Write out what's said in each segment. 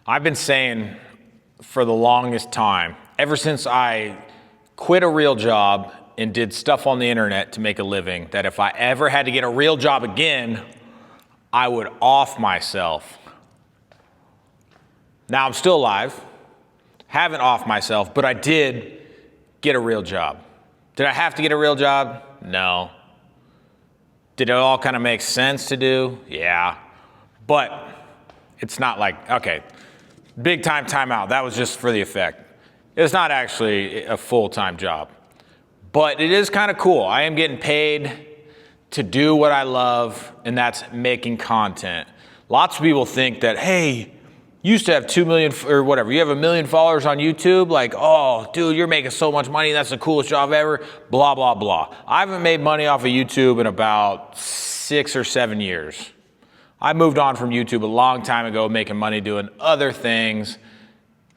I've been saying for the longest time, ever since I quit a real job and did stuff on the internet to make a living, that if I ever had to get a real job again, I would off myself. Now I'm still alive, haven't offed myself, but I did get a real job. Did I have to get a real job? No. Did it all kind of make sense to do? Yeah. But it's not like, okay, big time timeout. That was just for the effect. It's not actually a full-time job. But it is kind of cool. I am getting paid to do what I love, and that's making content. Lots of people think that, hey, you used to have 2 million or whatever. You have 1 million followers on YouTube. Like, oh, dude, you're making so much money. That's the coolest job ever. Blah, blah, blah. I haven't made money off of YouTube in about 6 or 7 years. I moved on from YouTube a long time ago, making money doing other things,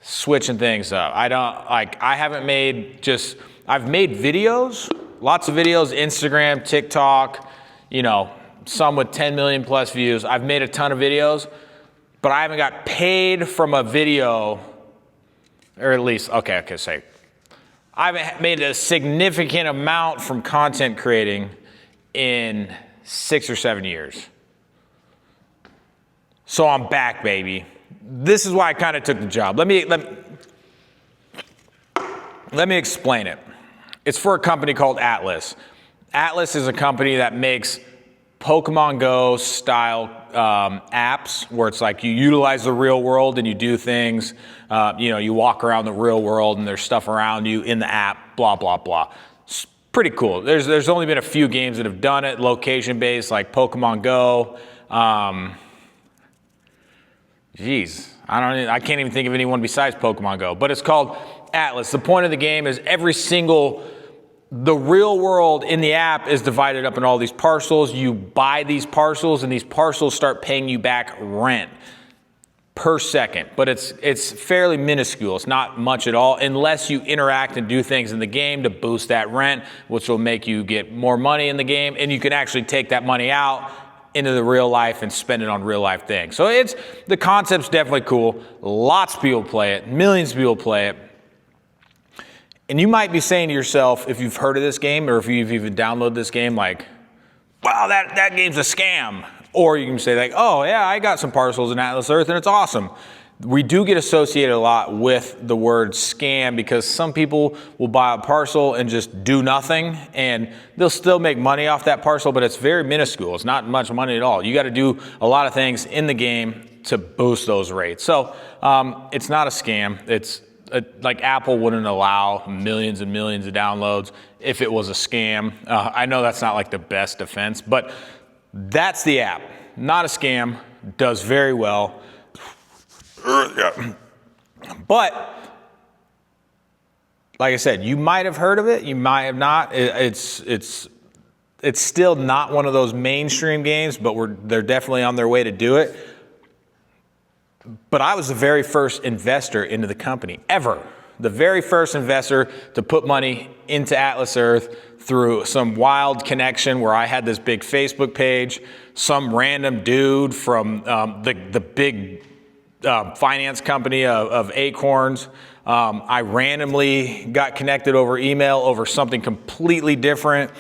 switching things up. I've made videos, lots of videos, Instagram, TikTok, some with 10 million plus views. I've made a ton of videos, but I haven't got paid from a video, or at least, I haven't made a significant amount from content creating in 6 or 7 years. So I'm back, baby. This is why I kind of took the job. Let me explain it. It's for a company called Atlas. Atlas is a company that makes Pokemon Go style apps where it's like you utilize the real world and you do things. You walk around the real world and there's stuff around you in the app, blah, blah, blah. It's pretty cool. There's only been a few games that have done it, location-based, like Pokemon Go. I can't even think of anyone besides Pokemon Go, but it's called Atlas. The point of the game is the real world in the app is divided up in all these parcels. You buy these parcels and these parcels start paying you back rent per second, but it's fairly minuscule. It's not much at all unless you interact and do things in the game to boost that rent, which will make you get more money in the game, and you can actually take that money out into the real life and spend it on real life things. So the concept's definitely cool. Lots of people play it. Millions of people play it. And you might be saying to yourself, if you've heard of this game or if you've even downloaded this game, like, wow, that game's a scam. Or you can say like, oh yeah, I got some parcels in Atlas Earth and it's awesome. We do get associated a lot with the word scam because some people will buy a parcel and just do nothing and they'll still make money off that parcel, but it's very minuscule. It's not much money at all. You got to do a lot of things in the game to boost those rates. So it's not a scam. It's like Apple wouldn't allow millions and millions of downloads if it was a scam. I know that's not like the best defense, but that's the app. Not a scam. Does very well. But like I said, you might have heard of it, you might have not. It's still not one of those mainstream games, but they're definitely on their way to do it. But I was the very first investor into the company ever. The very first investor to put money into Atlas Earth through some wild connection where I had this big Facebook page, some random dude from the big finance company of Acorns. I randomly got connected over email over something completely different,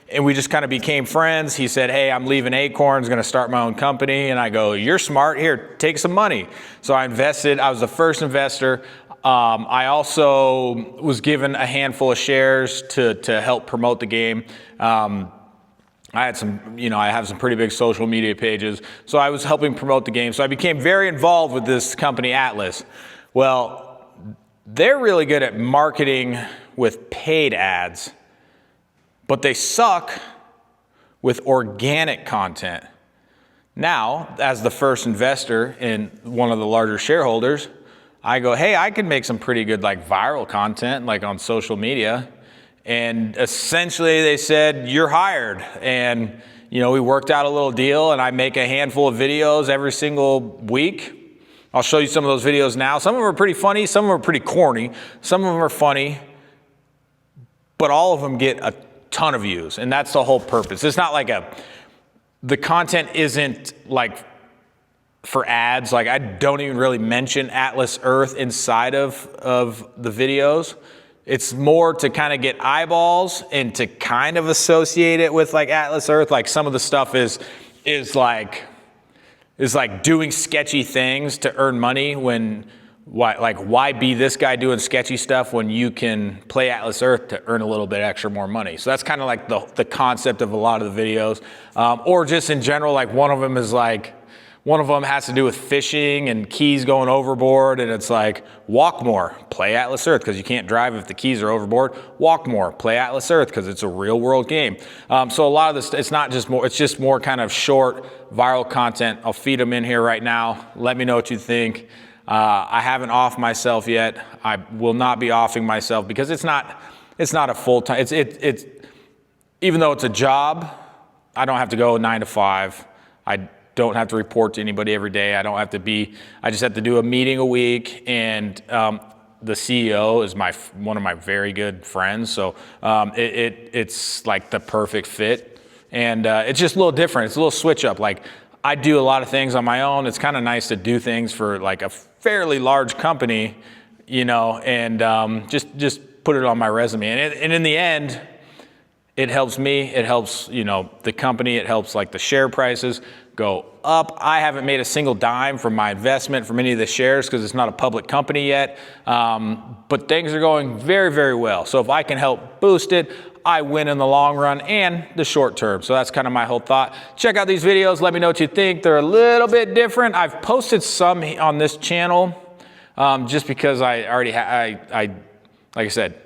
and we just kind of became friends. He said, hey, I'm leaving Acorns, going to start my own company. And I go, you're smart. Here, take some money. So I invested. I was the first investor. I also was given a handful of shares to help promote the game. I have some pretty big social media pages, so I was helping promote the game. So I became very involved with this company, Atlas. Well, they're really good at marketing with paid ads, but they suck with organic content. Now, as the first investor and one of the larger shareholders, I go, hey, I can make some pretty good viral content on social media. And essentially they said, you're hired. And, we worked out a little deal and I make a handful of videos every single week. I'll show you some of those videos now. Some of them are pretty funny. Some of them are pretty corny. Some of them are funny, but all of them get a ton of views. And that's the whole purpose. It's not the content isn't for ads. Like I don't even really mention Atlas Earth inside of the videos. It's more to kind of get eyeballs and to kind of associate it with like Atlas Earth. Like some of the stuff is like doing sketchy things to earn money when, why be this guy doing sketchy stuff when you can play Atlas Earth to earn a little bit extra more money. So that's kind of like the concept of a lot of the videos. Or just in general, like one of them has to do with fishing and keys going overboard, and it's like, walk more, play Atlas Earth, because you can't drive if the keys are overboard. Walk more, play Atlas Earth, because it's a real world game. So a lot of this, it's just more kind of short, viral content. I'll feed them in here right now. Let me know what you think. I haven't offed myself yet. I will not be offing myself because it's not a full-time, it's even though it's a job, I don't have to go 9 to 5. I don't have to report to anybody every day. I just have to do a meeting a week, and the CEO is one of my very good friends. So it's like the perfect fit, and it's just a little different. It's a little switch up. Like I do a lot of things on my own. It's kind of nice to do things for like a fairly large company, and just put it on my resume. And in the end, it helps me, it helps, the company, it helps like the share prices go up. I haven't made a single dime from my investment from any of the shares because it's not a public company yet, but things are going very, very well. So if I can help boost it, I win in the long run and the short term. So that's kind of my whole thought. Check out these videos. Let me know what you think. They're a little bit different. I've posted some on this channel just because I already like I said,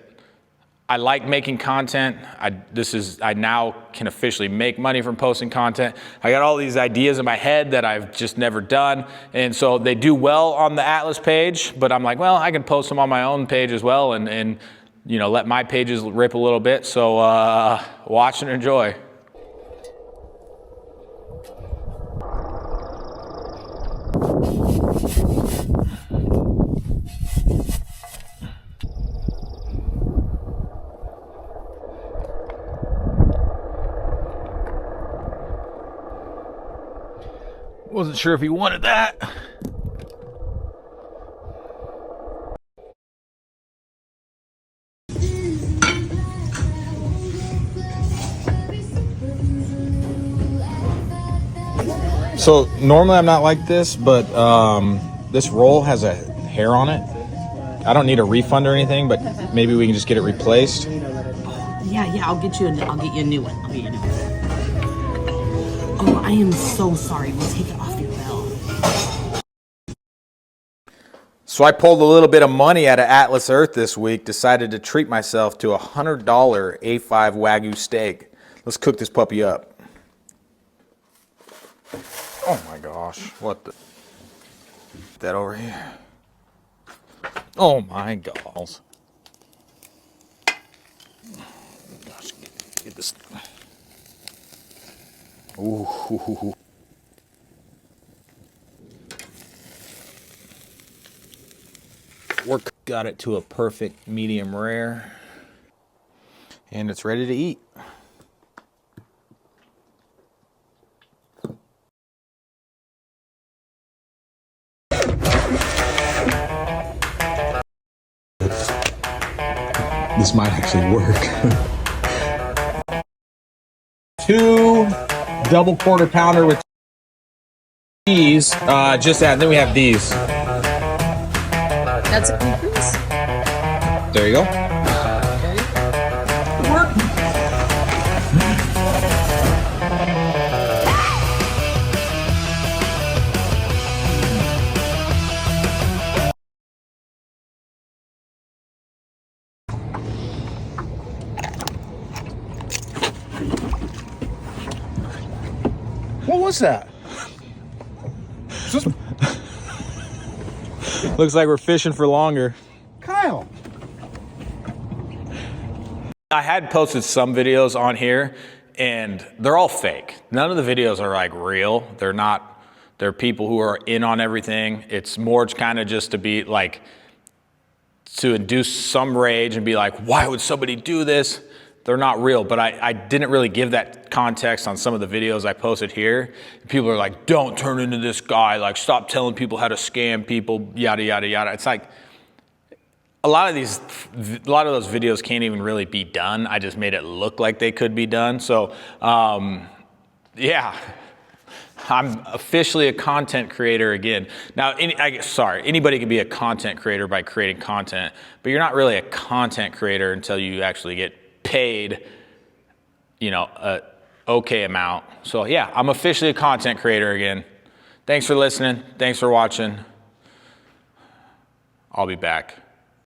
I like making content. I now can officially make money from posting content. I got all these ideas in my head that I've just never done. And so they do well on the Atlas page, but I'm like, well, I can post them on my own page as well and let my pages rip a little bit. So watch and enjoy. Wasn't sure if he wanted that. So normally I'm not like this, but this roll has a hair on it. I don't need a refund or anything, but maybe we can just get it replaced. Yeah, I'll get you a new one. Oh, I am so sorry. We'll take it off your bill. So I pulled a little bit of money out of Atlas Earth this week, decided to treat myself to a $100 A5 Wagyu steak. Let's cook this puppy up. Oh my gosh, what the? Get that over here. Oh my gosh. Gosh, get this. Ooh. Got it to a perfect medium rare. And it's ready to eat. This might actually work. 2 double quarter pounder with cheese. Just that. And then we have these. That's a increase. There you go. What was that? Looks like we're fishing for longer. Kyle. I had posted some videos on here and they're all fake. None of the videos are like real. They're people who are in on everything. It's more kind of just to be like, to induce some rage and be like, why would somebody do this? they're not real. But I didn't really give that context on some of the videos I posted here. People are like, don't turn into this guy. Like, stop telling people how to scam people, yada, yada, yada. It's like, a lot of those videos can't even really be done. I just made it look like they could be done. So, yeah. I'm officially a content creator again. Now, anybody can be a content creator by creating content, but you're not really a content creator until you actually get paid, a okay amount. So yeah, I'm officially a content creator again. Thanks for listening. Thanks for watching. I'll be back.